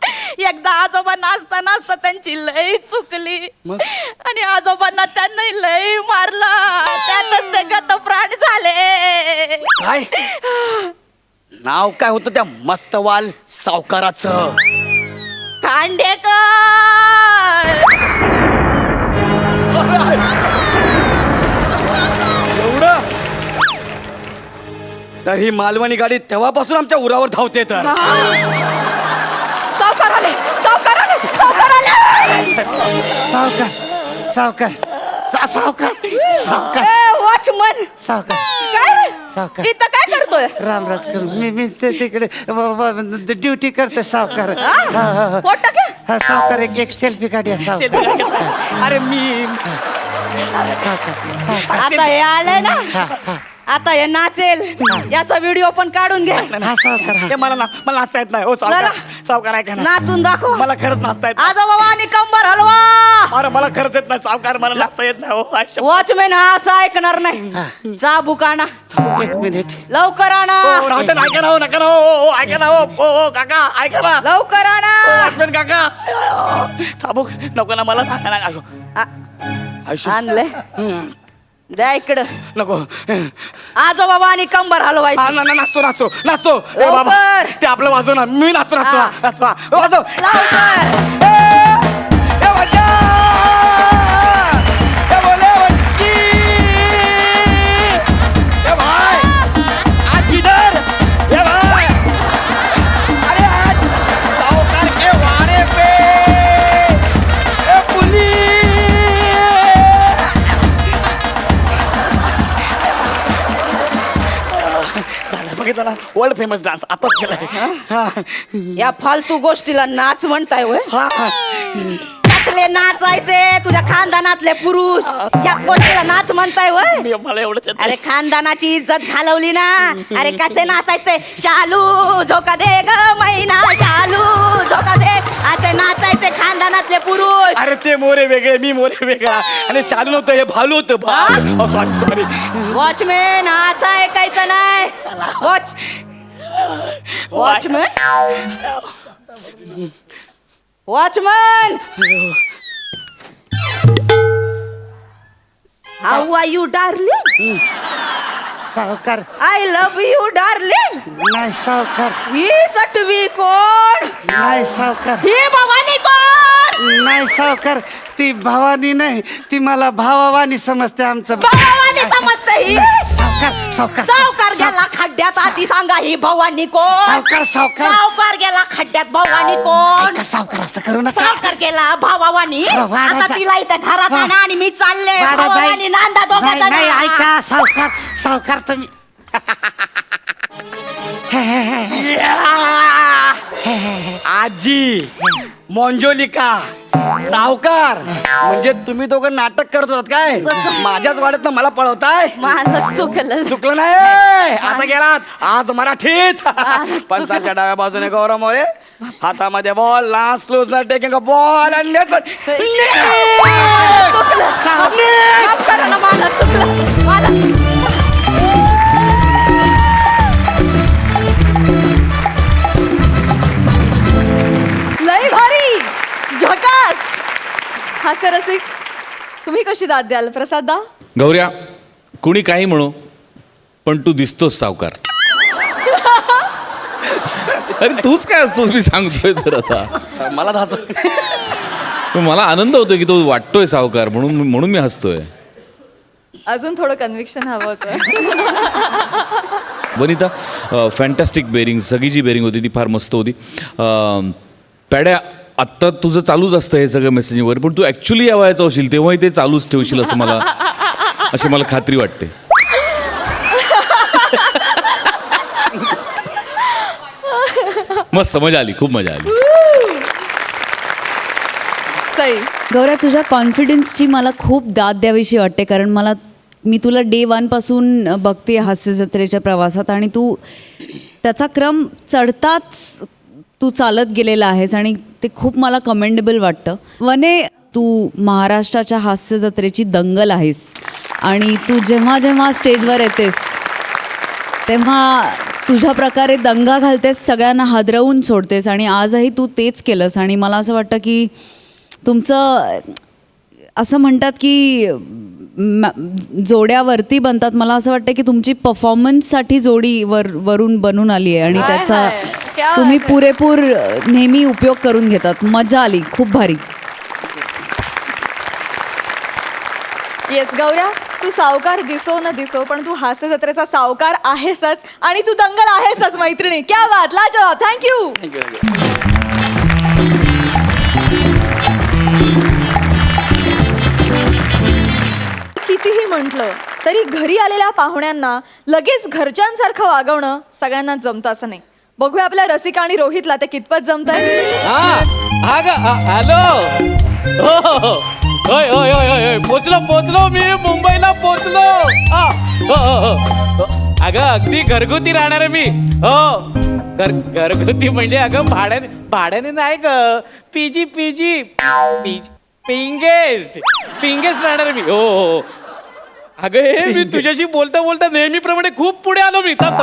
एकदा आजोबा नाचता नाचता त्यांची लय चुकली आणि आजोबांना त्यांनी लय मारला. त्यातच ते गतप्राण झाले. काय नाव काय होतं त्या मस्तवाल सावकाराचं? खांडेकर. एवढं तर ही मालवणी गाडी तेव्हापासून आमच्या उरावर धावते. तर सावकार आले. सावकार आले. सावकार आले. सावकार सावकार सावकार सावकार वॉचमन. सावकार काय रे? सावकार. इथं काय करतोय? रामराज कर. मी तिकडे ड्युटी करते सावकार. पोट टाके. सावकार एक सेल्फी काढूया सावकार. अरे मी आता हे आलंय ना, आता हे नाचेल याचा व्हिडिओ पण काढून घे. हे मला नाचता येत नाही. हो सावकार. चला. सावकार ऐका ना, नाचून दाखव. मला खरंच नाचता येत नाही. आजोबा आणि कंबर हलवा. अरे मला खरंच येत नाही सावकार. मला नाचता येत नाही. हो आयुष्य. वॉचमॅन हा असं ऐकणार नाही. जा बुकाना 1 मिनिट. लवकर आणा. राहू दे ना, ऐका ना हो, नका ना हो, ऐका ना हो, हो काका ऐका ना. लवकर आणा. वॉचमॅन काका चाबूक नको ना मला. आणले जा इकडं. नको. आजोबा आणि कंबर हलवायची. नाचतो नाचतो नाचतो. ए बाबा लवकर. ते आपलं वाजव ना. मी नाचतो हा. नाचतो नाचवा वाजव. लवकर. ए वाजा! ए बोले वंची! ए भाई! आज किधर? ए भाई! अरे आज सावकार के वारे पे! ए पुलिस! झालं बघितलं ना, वर्ल्ड फेमस डान्स आताच केलाय. या फालतू गोष्टीला नाच म्हणताय होय? हा कसले नाचायचे तुझ्या खानदानातले पुरुष या गोष्टीला नाच म्हणताय होय? मला एवढंच येतं. अरे खानदानाची इज्जत घालवली ना. अरे कसे नाचायचे? शालू झोका दे ग मैना, शालू झोका दे, असे नाचायचे खानदानातले पुरुष. अरे ते मोरे वेगळे, मी मोरे वेगळा. आणि शालू नव्हतं, हे भालू होतं. Sorry sorry. वॉचमॅन असं ऐकायचं नाही. Watchman watchman how are you darling? सावकार आय लव्ह यू डार्लिंग. नाही सावकार. ही सटवी कोण? नाही सावकार. ही भवानी कोण? नाही सावकार. ती भवानी नाही, ती मला भावावानी समजते. आमचं भवानी समजते ही? सावकार सावकार सावकार गेला खड्ड्यात, आधी सांगा ही भवानी कोण? सावकार सावकार सावकार गेला खड्ड्यात, भवानी कोण? ऐका सावकार, असं करू नका. सावकार गेला भावावानी. वाडा आता जा- तिला इथं घरात आणा आणि मी चालले वाडा जाई- भावावानी नांदा नाही नाही, दोघांचा. ऐका सावकार सावकार तुम्ही आजी मोंजोलिका सावकार म्हणजे तुम्ही दोघं नाटक करत होतात काय माझ्याच वाड्यात मला पळवताय मालक चुकलं. चुकलं नाही आता गेलात आज मराठीत पंचाच्या डाव्या बाजूने गौरव मोरे हातामध्ये बॉल लास्ट क्लोजला टेकिंग बॉल आणि माफ करा ना, मालक चुकलं. मालक. लय भारी, झकास. हास्य रसिक, तुम्ही कशी दाद द्याल प्रसाद दा? गौऱ्या कुणी काही म्हणो पण तू दिसतोस सावकार. अरे तूच काय असतोस मी सांगतोय तर आता. मला धास पण मला आनंद होतोय की तो वाटतोय सावकार म्हणून मी हसतोय. अजून थोडं कन्व्हिक्शन हवं होतं. वनिता फॅन्टॅस्टिक बेरिंग, सगळी जी बेरिंग होती ती फार मस्त होती. पॅड्या आत्ता तुझं चालूच असतं हे सगळं मेसेजिंग वगैरे, पण तू ॲक्च्युली या वयाचा होशील तेव्हाही ते चालूच ठेवशील अशी मला खात्री वाटते. मस्त मजा आली, खूप मजा आली. सई. गौऱ्या तुझ्या कॉन्फिडन्सची मला खूप दाद द्यावीशी वाटते, कारण मी तुला डे 1 पासून बघते हास्य जत्रेच्या प्रवासात आणि तू त्याचा क्रम चढताच तू चालत गेलेला आहेस आणि ते खूप मला कमेंडेबल वाटतं. वने, तू महाराष्ट्राच्या हास्य जत्रेची दंगल आहेस आणि तू जेव्हा जेव्हा स्टेजवर येतेस तेव्हा तुझ्या प्रकारे दंगा घालतेस, सगळ्यांना हादरवून सोडतेस आणि आजही तू तेच केलंस. आणि मला असं वाटतं की तुमचं असं म्हणतात की जोड्यावरती बनतात, मला असं वाटतं की तुमची परफॉर्मन्ससाठी जोडी वरून बनून आली आहे आणि हाय, त्याचा हाय. क्या तुम्ही बात आहे. पुरेपूर नेहमी उपयोग करून घेतात. मजा आली, खूप भारी. येस गौऱ्या, तू सावकार दिसो न दिसो पण तू हास्य जत्रेचा सावकार आहेसच आणि तू दंगल आहेसच मैत्रिणी. क्या बात, लाजवाब. थँक्यू. कितीही म्हटलं तरी घरी आलेल्या पाहुण्यांना लगेच घरच्यांसारखं वागवणं सगळ्यांना जमतं असं नाही. बघूया आपल्या रसिका आणि रोहितला ते कितपत जमतंय. हॅलो. होय होय होय होय पोचलो मी मुंबईला पोचलो. अगं अगदी घरगुती राहणार मी. हो घरगुती म्हणजे अगं भाड्याने नाही ग. पीजी पिंगेस्ट राहणार मी. हो अगं हे मी तुझ्याशी बोलता बोलता नेहमीप्रमाणे खूप पुढे आलो मी. थांब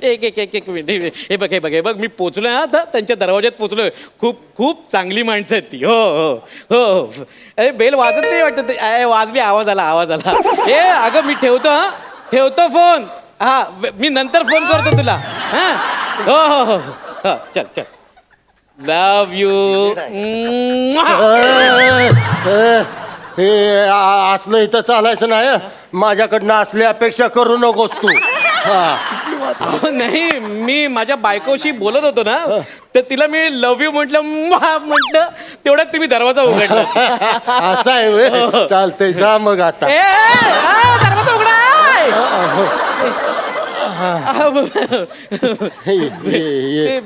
एक मिनिट. हे बघ मी पोचलोय. आता त्यांच्या दरवाज्यात पोचलोय. खूप चांगली माणसं आहेत ती. हो अरे बेल वाजत नाही वाटत. वाजली, आवाज आला. हे अगं मी ठेवतो फोन. हा मी नंतर फोन करतो तुला. हा हो चल लव यू. हे असलं इथं चालायचं नाही. माझ्याकडनं असली अपेक्षा करू नकोस तू. नाही मी माझ्या बायकोशी बोलत होतो ना तर तिला मी लव यू म्हटलं तेवढ्यात तुम्ही दरवाजा उघडला. असं आहे व्हय? चालतंय जा मग आता. दरवाजा उघडा.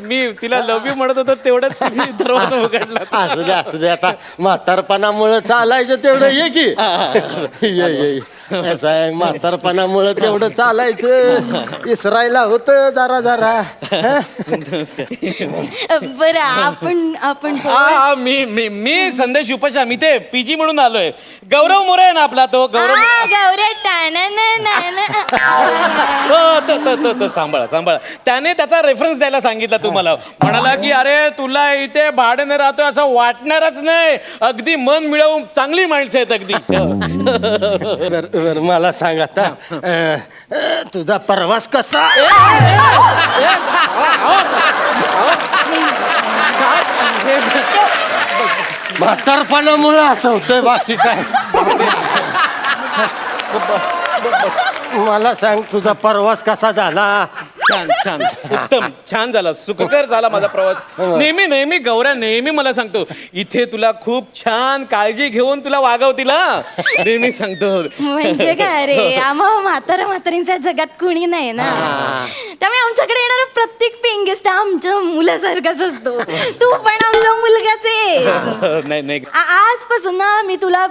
मी तिला लव यू म्हणत होतो तेवढ्यात तुम्ही दरवाजा उघडला. असू दे आता म्हातारपणामुळे चालायचं तेवढं ये की. ये असं आहे म्हातारपणामुळे तेवढं चालायचं. इसरायला होतं जरा. बरं आपण मी संदेश उपशा. मी ते पीजी म्हणून आलोय. गौरव मोरे आहे ना आपला तो गौरव. तो सांभाळा. त्याने त्याचा रेफरन्स द्यायला सांगितला तुम्हाला. म्हणाला की अरे तुला इथे भाड्याने राहतोय असं वाटणारच नाही. अगदी मन मिळवून चांगली माणसं आहेत अगदी. बरं मला सांग आता तुझा प्रवास कसा. म्हातारपणामुळे असं होतंय, बाकी काय. मला सांग तुझा प्रवास कसा झाला. छान उत्तम छान झाला. सुखकर झाला माझा प्रवास. नेहमी गौऱ्या नेहमी मला सांगतो इथे तुला खूप छान काळजी घेऊन तुला वागवतील. नेहमी सांगतो. म्हणजे काय रे, आम्हा म्हाताऱ्यांच्या जगात कुणी नाही ना. त्यामुळे आमच्याकडे येणारा प्रत्येक पेइंग गेस्ट आमच्या मुलासारखाच असतो. तू पण आमचा मुलगाच आहे. नाही नाही आजपासून ना मी तुला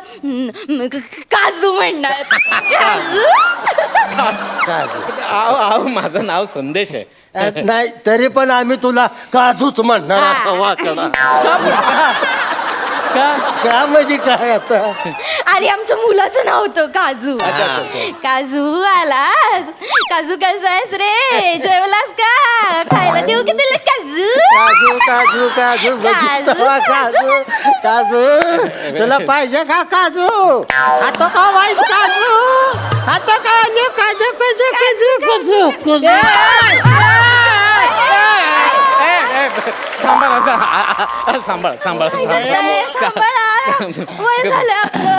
काजू म्हणणार. काजू. आहो माझं नाव संदेश आहे. नाही तरी पण आम्ही तुला काजूच म्हणणार आता वाकडा. का म्हणजे काय आता? अरे आमच्या मुलाचं नाव होतं काजू. काजू आलास? काजू कसा आहेस रे? जेवलास का? खायला देऊ की तुला काजू? काजू काजू काजू बघितलं का? काजू काजू तुला पाहिजे का काजू? आता का वाईस काजू? आता काजू काजू काजू काजू काजू काजू. सांभाळ सांभाळ वय झालं आपलं.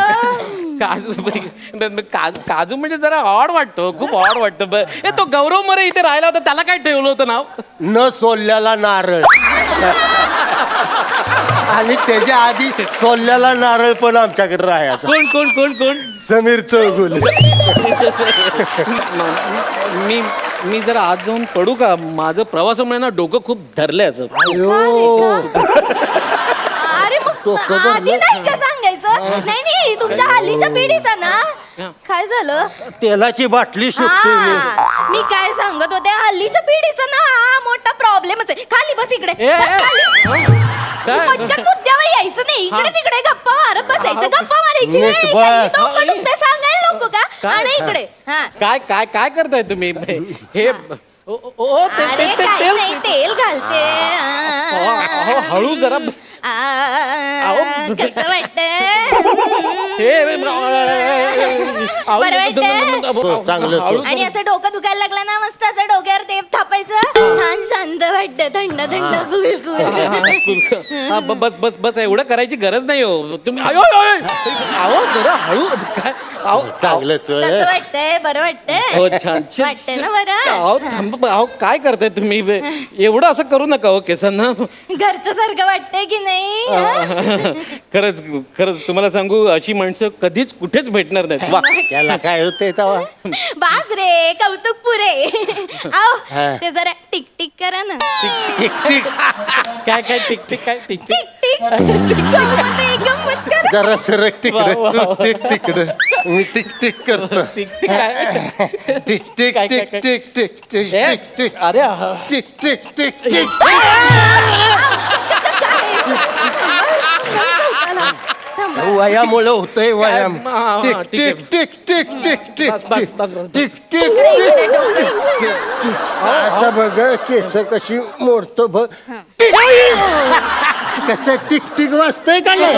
काजू म्हणजे जरा ऑड वाटतो, खूप ऑड वाटतं. तो गौरव मरे इथे राहिला होता, त्याला काय ठेवलं होतं नाव? न सोललेला नारळ. आणि त्याच्या आधी सोललेला नारळ पण आमच्याकडे राहायचा. कोण कोण कोण कोण? समीर चौगुले. मी जरा आज जाऊन पडू का? माझं प्रवासामुळे ना डोकं खूप धरलंय असं. अरे मग आधी नाही का सांगायचं? नाही नाही तुमच्या हल्लीच्या पिढीचा ना काय झालं? तेलाची बाटली शोधते मी. मी काय सांगत होते, हल्लीच्या पिढीचा ना हा मोठा प्रॉब्लेमच आहे. खाली बस इकडे. ए, बस ए, खाली. काय? पटकन मुद्द्यावर यायचं नाही. इकडे तिकडे गप्पा मारत बसायचं. गप्पा मारायची वेळ नीट आहे. बस. काही डोकं दुखतंय सांगायला नको का? काय? आणि इकडे हा. काय काय काय करताय तुम्ही हे? ओ ते अरे ते- ते- काही तेल- नाही तेल घालते. अहो, हळू जरा. कसं वाटतंय? बरं वाटतंय? चांगलं आणि असं डोकं दुखायला लागलं ना मस्त असं डोक्यावर तेप थापायचं. छान शांत वाटतं. थंड थंड कुल कुल. बस बस बस एवढं करायची गरज नाही हो तुम्ही. अयो, अयो, अहो जरा हळू काय? अहो, चांगलं कसं वाटतंय? बरं वाटतंय? हो छान वाटतंय ना बरं? अहो थांब अहो काय करताय तुम्ही? एवढं असं करू नका हो केसांना. घरच्या सारखं वाटतंय की नाही? खरंच खरंच तुम्हाला सांगू, अशी माणसं कधीच कुठेच भेटणार नाहीत. वा त्याला काय होतंय तेव्हा? बास रे कौतुक पुरे. आओ हा. ते जरा टिक टिक करा ना. काय काय टिक टिक काय टिक टिक? टिक टिक. गंमत आहे, गंमत करा. जरा सरक तिकडे. वा, वा, वा. तू टिक तिकडे. मी टिक टिक करतो. टिक टिक काय? टिक टिक काय, टिक काय? टिक टिक टिक ए, टिक टिक अरे हा. टिक टिक टिक टिक. वयामुळे होतंय व्यायाम. हा, हा, टिक ठीक आहे. टिक टिक टिक टिक टिक बस, बस, टिक बस, बस. टिक टिक इकडे, इकडे डोकं. आता बघ केस कशी मोडतो बघ. कस टिक टिक वाजतंय का नाही?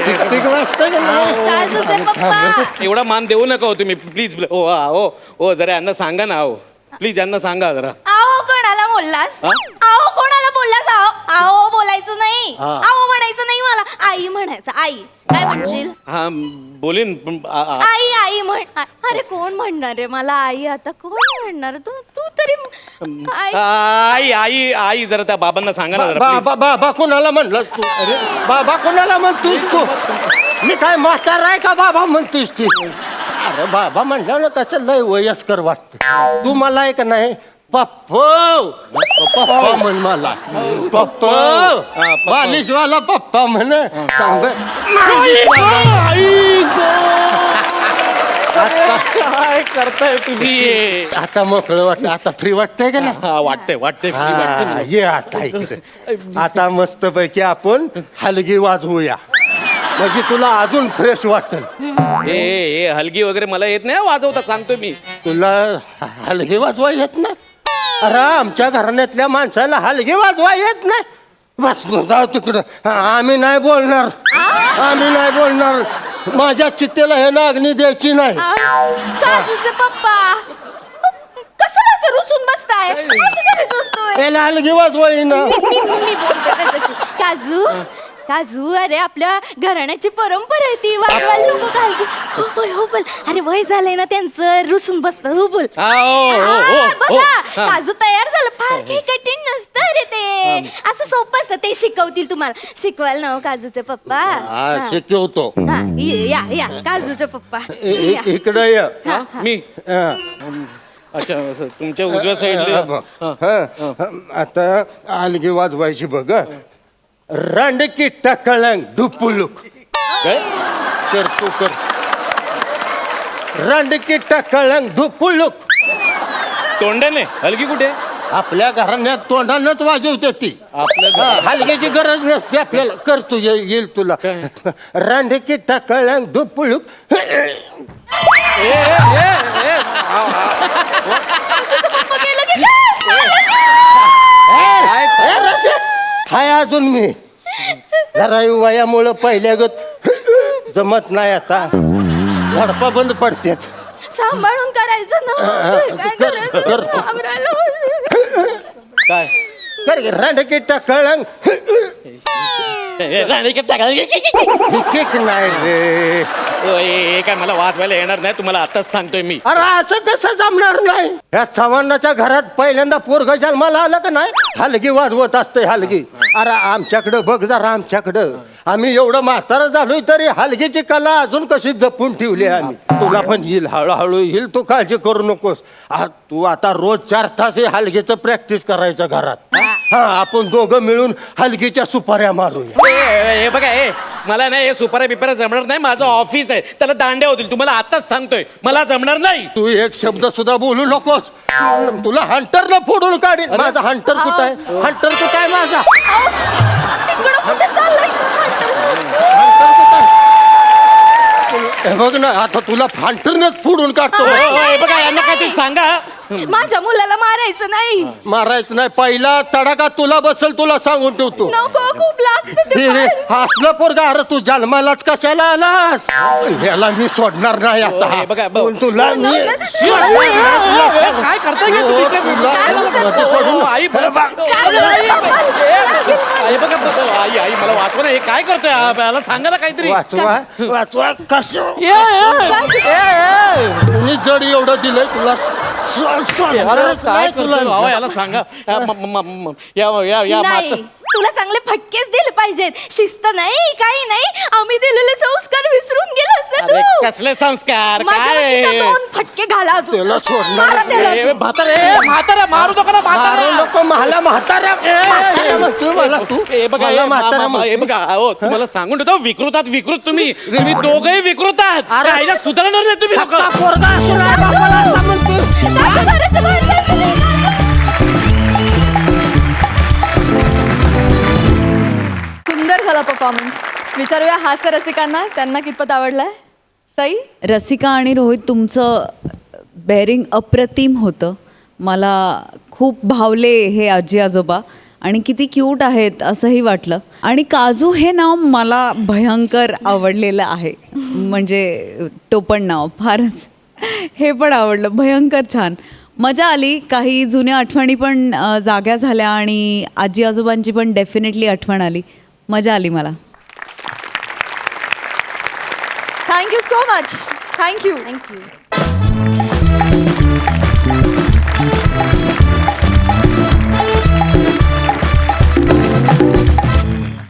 टिक टिक वाजतंय का नाही? काजूचे पप्पा. एवढा मान देऊ नका हो तुम्ही प्लीज. ओ हो हो जरा यांना सांगा ना हो प्लीज यांना सांगा जरा. आओ कोणाला बोललास? हा? आओ कोणाला बोललास? आओ आओ बोलायचं नाही. हा. आओ म्हणायचं नाही मला. आई म्हणायचं. आई काय म्हणशील? हा बोलीन पण आई आई म्हण. अरे कोण म्हणणार रे मला आई? आता कोण म्हणणार? तू तू तरी आई. आई आई आई जरा त्या बाबांना सांगा ना जरा please. बाबा बाबा कोणाला म्हणलास तू? अरे बाबा कोणाला म्हणतोस तू? मी काय म्हातारा आहे का बाबा म्हणतोस तू? अरे बाबा म्हणलं ना कसं लय वयस्कर वाटत. तू मला आहे का नाही पप्पो पप्पा म्हण मला. पप्पो मालिशवाला पप्पा म्हण. काय करताय तुम्ही? आता मोकळं वाटत. आता फ्री वाटतंय का ना? हा वाटतंय वाटतंय free वाटतंय हा, मला. ये आता इकडे. आता मस्त पैकी आपण हलगी वाजवूया म्हणजे तुला अजून फ्रेश वाटेल. ए हलगी वगैरे मला येत नाही वाजवता सांगतो मी. तुला हलगी वाजवा येत नाही? अरे आमच्या घराण्यातल्या माणसाला हलगी वाजवा येत नाही. बस जाऊ तिकडं. आम्ही नाही बोलणार. आम्ही नाही बोलणार. माझ्या चित्तेला हे नागणी द्यायची नाही. काजूचे पप्पा कशाला असं रुसून बसताय? असं करायचं असतोय. त्याला हलगी वाजवा येईना. मी बोलते त्याच्याशी. काजू काजू अरे आपल्या घराण्याची परंपरा आहे ती. वाजवायला नको घालगी. हो बोल हो बोल. अरे वय झालंय ना त्यांचं रुसून बसतात. हो बोल. हा, हो, हो, हो, हा, हो. बघा हा. काजू तयार झालं. फार काही कठीण नसतं रे ते. असं सोपं असतं. ते शिकवतील तुम्हाला. शिकवाल ना हो काजूचे पप्पा? हा. शिकवतो. हा, या काजूचे पप्पा या. इकडे ये. मी अच्छा असं तुमच्या उजव्या साईडला आता अलगी वाजवायची बघ रांडकी टाकळंग डुपुलुक काय कर तू कर रांडकी टाकळंग डुपुलुक तोंडाने हलकी कुठे आहे? आपल्या घराण्यात तोंडानच वाजवते ती आपल्या हलग्याची गरज नसते आपल्याला कर तू येईल तुला रांडकी टाकळंग डुपुलुक हाय अजून मी जरा वयामुळं पहिल्या गत जमत नाही आता झडपा बंद पडतात सांभाळून करायचं ना काय करायचं कर. घाबरायला. काय कर गे, रांडकी टाकळंग हिकेक नाही रे हे काय मला वाजवायला येणार नाही तुम्हाला आताच सांगतोय मी. अरे असं कसं जमणार नाही या चव्हाणाच्या घरात पहिल्यांदा पोरग जन्माला आलं का नाही हलगी वाजवत असते हलगी अरे आमच्याकडं बघ जरा आमच्याकडं आम्ही एवढं म्हातारं झालोय तरी हलगीची कला अजून कशी जपून ठेवली आहे आम्ही तुला पण येईल हळूहळू येईल तू काळजी करू नकोस तू आता रोज 4 तास हे हलगीचं प्रॅक्टिस करायचं घरात हा आपण दोघं मिळून हलगीच्या सुपाऱ्या मारूया हे बघा हे मला नाही हे सुपाऱ्या बिपाऱ्या जमणार नाही माझं ऑफिस आहे त्याला दांड्या होतील तुम्हाला आताच सांगतोय मला जमणार नाही. तू एक शब्द सुद्धा बोलू नकोस तुला हंटरला फोडून काढीन माझा हंटर कुठं आहे हंटर कुठं आहे माझा तिकडं कुठे चाललंय? हे बघ ना आता तुला फांटरनच फोडून काढतो हे बघा यांना काहीतरी सांगा. माझ्या मुलाला मारायचं नाही. मारायचं नाही पहिला तडाखा तुला बसल तुला सांगून ठेवतो नको खूप लागतं ते हे पाय. असलं पोरगा अरे तू जन्मालाच कशाला आलास याला मी सोडणार नाही हे आता बघा, तुला मी काय करताय का तुम्ही? आई बघा आई बघा आई आई मला वाचवा ना हे काय करतोय मला सांगा ना काहीतरी. वाचवा वाचवा कसं कुणी जड एवढं दिलंय तुला काय करतोय बाबा याला सांगा या नाही तुला चांगले फटकेच दिले पाहिजेत शिस्त नाही काही नाही आम्ही दिलेले संस्कार विसरून गेलास ना अरे तू. कसले संस्कार माझ्या काय नक्कीचा 2 फटके घाला अजून. त्याला सोडणार मारा त्याला ए, अजून. म्हातारा मारू नका ना म्हातारा. नको मला म्हाताऱ्या म्हणतोय मला तू हे बघा मला म्हाताऱ्या हे म्हणतोय. बघा हो तुम्हाला सांगून ठेवतो विकृतात विकृत तुम्ही दोघंही विकृत आहात आईला सुधारणार नाही तुम्ही सक्का लोकं. पोरगा असून आहे बापाला असं म्हणतोय. काय करायचं बाहेर? सुंदर झाला परफॉर्मन्स. विचारूया हास्य रसिकांना त्यांना कितपत आवडलाय. सई रसिका आणि रोहित तुमचं बेअरिंग अप्रतिम होतं मला खूप भावले हे आजी आजोबा आणि किती क्यूट आहेत असंही वाटलं आणि काजू हे नाव मला भयंकर आवडलेलं आहे म्हणजे टोपण नाव फारच हे पण आवडलं भयंकर छान मजा आली काही जुन्या आठवणी पण जाग्या झाल्या आणि आजी आजोबांची पण डेफिनेटली आठवण आली मजा आली मला थँक्यू सो मच. थँक्यू.